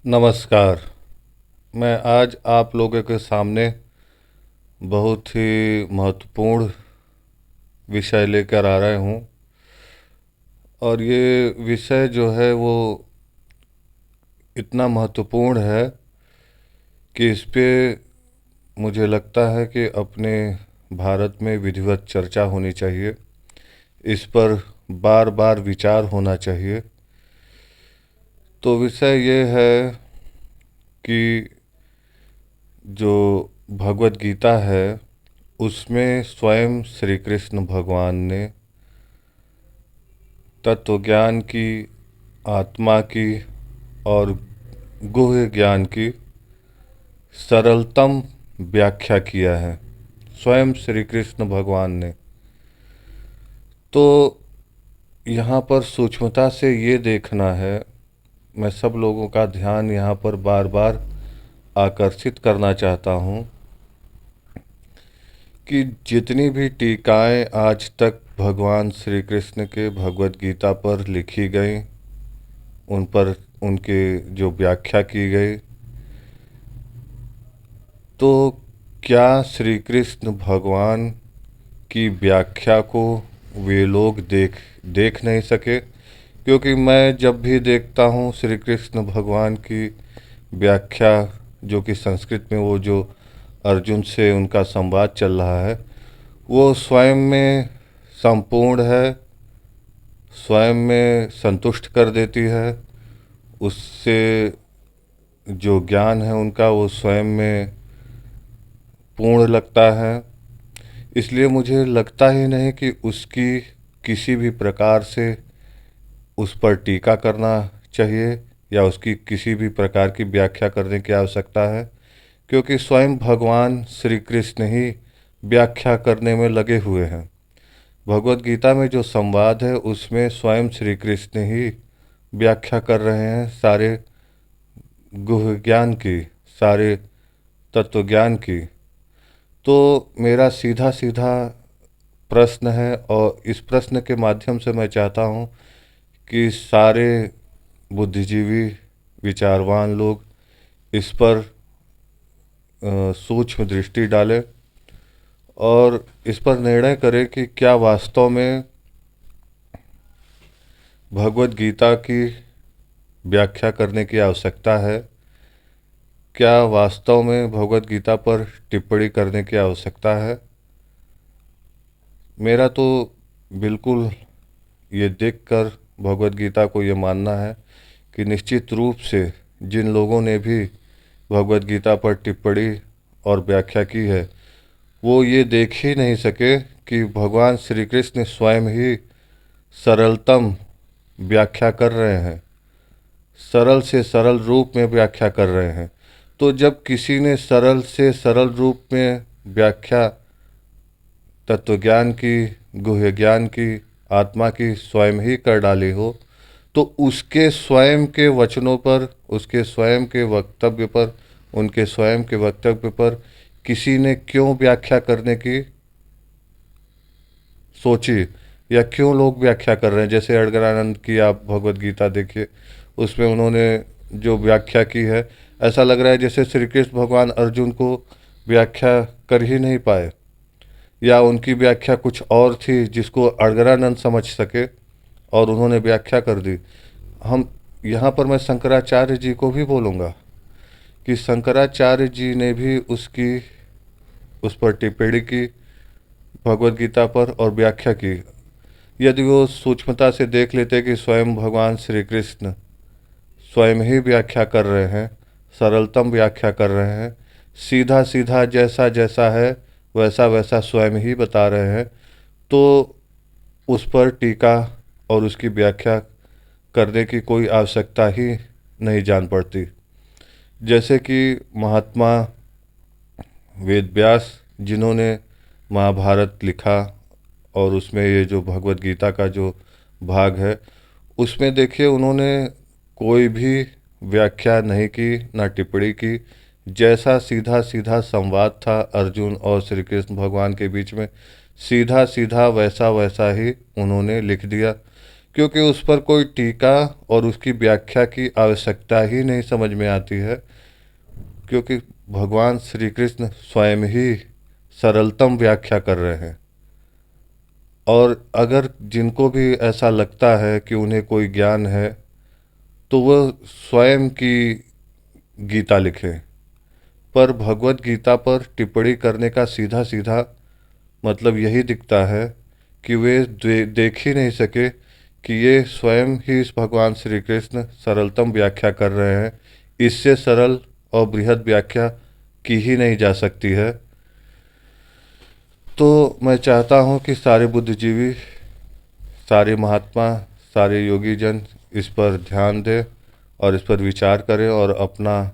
नमस्कार। मैं आज आप लोगों के सामने बहुत ही महत्वपूर्ण विषय लेकर आ रहे हूँ। और ये विषय जो है वो इतना महत्वपूर्ण है कि इस पे मुझे लगता है कि अपने भारत में विधिवत चर्चा होनी चाहिए। इस पर बार बार विचार होना चाहिए। तो विषय ये है कि जो भगवत गीता है उसमें स्वयं श्री कृष्ण भगवान ने तत्व ज्ञान की, आत्मा की और गुह्य ज्ञान की सरलतम व्याख्या किया है, स्वयं श्री कृष्ण भगवान ने। तो यहाँ पर सूक्ष्मता से ये देखना है, मैं सब लोगों का ध्यान यहाँ पर बार बार आकर्षित करना चाहता हूँ कि जितनी भी टीकाएं आज तक भगवान श्री कृष्ण के भगवत गीता पर लिखी गई, उन पर उनके जो व्याख्या की गई, तो क्या श्री कृष्ण भगवान की व्याख्या को वे लोग देख नहीं सके? क्योंकि मैं जब भी देखता हूँ श्री कृष्ण भगवान की व्याख्या, जो कि संस्कृत में वो जो अर्जुन से उनका संवाद चल रहा है, वो स्वयं में संपूर्ण है, स्वयं में संतुष्ट कर देती है। उससे जो ज्ञान है उनका वो स्वयं में पूर्ण लगता है। इसलिए मुझे लगता ही नहीं कि उसकी किसी भी प्रकार से उस पर टीका करना चाहिए या उसकी किसी भी प्रकार की व्याख्या करने की आवश्यकता है, क्योंकि स्वयं भगवान श्री कृष्ण ही व्याख्या करने में लगे हुए हैं। भगवत गीता में जो संवाद है उसमें स्वयं श्री कृष्ण ही व्याख्या कर रहे हैं सारे गुह्य ज्ञान की, सारे तत्व ज्ञान की। तो मेरा सीधा सीधा प्रश्न है, और इस प्रश्न के माध्यम से मैं चाहता हूँ कि सारे बुद्धिजीवी, विचारवान लोग इस पर सूक्ष्म दृष्टि डालें और इस पर निर्णय करें कि क्या वास्तव में भगवत गीता की व्याख्या करने की आवश्यकता है, क्या वास्तव में भगवत गीता पर टिप्पणी करने की आवश्यकता है। मेरा तो बिल्कुल ये देखकर भगवत गीता को ये मानना है कि निश्चित रूप से जिन लोगों ने भी भगवत गीता पर टिप्पणी और व्याख्या की है, वो ये देख ही नहीं सके कि भगवान श्री कृष्ण स्वयं ही सरलतम व्याख्या कर रहे हैं, सरल से सरल रूप में व्याख्या कर रहे हैं। तो जब किसी ने सरल से सरल रूप में व्याख्या तत्वज्ञान की, गुह्य ज्ञान की, आत्मा की स्वयं ही कर डाली हो, तो उसके स्वयं के वचनों पर, उसके स्वयं के वक्तव्य पर, उनके स्वयं के वक्तव्य पर किसी ने क्यों व्याख्या करने की सोची, या क्यों लोग व्याख्या कर रहे हैं। जैसे अड़गड़ानंद की आप भगवत गीता देखिए, उसमें उन्होंने जो व्याख्या की है, ऐसा लग रहा है जैसे श्री कृष्ण भगवान अर्जुन को व्याख्या कर ही नहीं पाए, या उनकी व्याख्या कुछ और थी जिसको अड़गड़ानंद समझ सके और उन्होंने व्याख्या कर दी। हम यहाँ पर मैं शंकराचार्य जी को भी बोलूँगा कि शंकराचार्य जी ने भी उस पर टिप्पणी की भगवत गीता पर और व्याख्या की। यदि वो सूक्ष्मता से देख लेते कि स्वयं भगवान श्री कृष्ण स्वयं ही व्याख्या कर रहे हैं, सरलतम व्याख्या कर रहे हैं, सीधा सीधा जैसा जैसा है वैसा वैसा स्वयं ही बता रहे हैं, तो उस पर टीका और उसकी व्याख्या करने की कोई आवश्यकता ही नहीं जान पड़ती। जैसे कि महात्मा वेद व्यास, जिन्होंने महाभारत लिखा, और उसमें ये जो भगवत गीता का जो भाग है, उसमें देखिए उन्होंने कोई भी व्याख्या नहीं की, ना टिप्पणी की। जैसा सीधा सीधा संवाद था अर्जुन और श्री कृष्ण भगवान के बीच में, सीधा सीधा वैसा वैसा ही उन्होंने लिख दिया। क्योंकि उस पर कोई टीका और उसकी व्याख्या की आवश्यकता ही नहीं समझ में आती है, क्योंकि भगवान श्री कृष्ण स्वयं ही सरलतम व्याख्या कर रहे हैं। और अगर जिनको भी ऐसा लगता है कि उन्हें कोई ज्ञान है, तो वह स्वयं की गीता लिखें। पर भगवत गीता पर टिप्पणी करने का सीधा सीधा मतलब यही दिखता है कि वे देख ही नहीं सके कि ये स्वयं ही इस भगवान श्री कृष्ण सरलतम व्याख्या कर रहे हैं। इससे सरल और बृहद व्याख्या की ही नहीं जा सकती है। तो मैं चाहता हूँ कि सारे बुद्धिजीवी, सारे महात्मा, सारे योगी जन इस पर ध्यान दें और इस पर विचार करें और अपना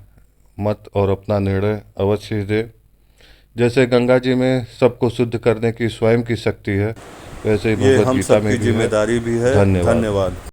मत और अपना निर्णय अवश्य ही दें। जैसे गंगा जी में सबको शुद्ध करने की स्वयं की शक्ति है, वैसे ही ये भगवत हम गीता सब में की भी है। जिम्मेदारी भी है। धन्यवाद। धन्यवाद।